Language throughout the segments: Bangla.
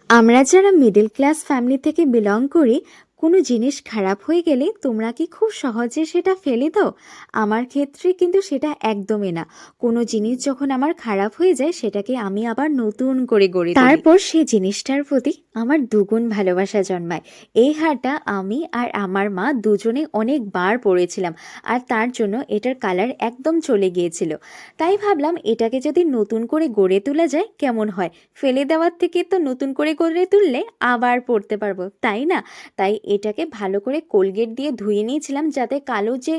আমরা যারা মিডল ক্লাস ফ্যামিলি থেকে বিলং করি, কোনো জিনিস খারাপ হয়ে গেলে তোমরা কি খুব সহজে সেটা ফেলে দাও? আমার ক্ষেত্রে কিন্তু সেটা একদমই না। কোনো জিনিস যখন আমার খারাপ হয়ে যায় সেটাকে আমি আবার নতুন করে গড়ে তুলি। তারপর সেই জিনিসটার প্রতি আমার দ্বিগুণ ভালোবাসা জন্মায়। এই হারটা আমি আর আমার মা দুজনে অনেকবার পরেছিলাম, আর তার জন্য এটার কালার একদম চলে গিয়েছিল। তাই ভাবলাম এটাকে যদি নতুন করে গড়ে তোলা যায় কেমন হয়। ফেলে দেওয়ার থেকে তো নতুন করে গড়ে তুললে আবার পরতে পারবো, তাই না? তাই এটাকে ভালো করে কোলগেট দিয়ে ধুয়ে নিয়েছিলাম, যাতে কালো যে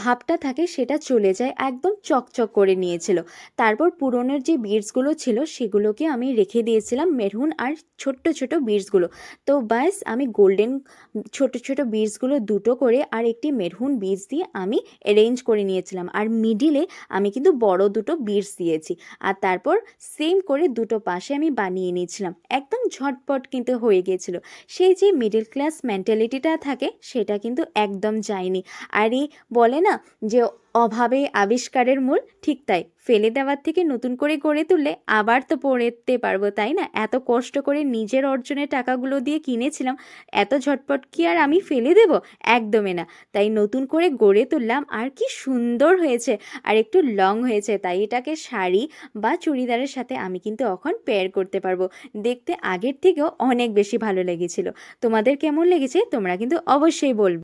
ভাবটা থাকে সেটা চলে যায়, একদম চকচক করে নিয়েছিল। তারপর পুরনোর যে বিডসগুলো ছিল সেগুলোকে আমি রেখে দিয়েছিলাম, মেরুন আর ছোট্ট ছোট বিডসগুলো। তো ব্যাস আমি গোল্ডেন ছোট ছোট বিডসগুলো দুটো করে আর একটি মেরুন বিডস দিয়ে আমি অ্যারেঞ্জ করে নিয়েছিলাম, আর মিডিলে আমি কিন্তু বড় দুটো বিডস দিয়েছি। আর তারপর সেম করে দুটো পাশে আমি বানিয়ে নিয়েছিলাম, একদম ঝটপট কিন্তু হয়ে গিয়েছিল। সেই যে মিডল ক্লাস মেন্টালিটিটা থাকে সেটা কিন্তু একদম যায়নি। আর এই বলে না যে অভাবে আবিষ্কারের মূল, ঠিক তাই, ফেলে দেওয়ার থেকে নতুন করে গড়ে তুললে আবার তো পড়তে পারবো, তাই না? এত কষ্ট করে নিজের অর্জনের টাকাগুলো দিয়ে কিনেছিলাম, এত ঝটপট কি আর আমি ফেলে দেব? একদমই না। তাই নতুন করে গড়ে তুললাম, আর কি সুন্দর হয়েছে, আর একটু লং হয়েছে, তাই এটাকে শাড়ি বা চুড়িদারের সাথে আমি কিন্তু এখন পেয়ার করতে পারবো। দেখতে আগের থেকেও অনেক বেশি ভালো লেগেছিল। তোমাদের কেমন লেগেছে তোমরা কিন্তু অবশ্যই বলবে।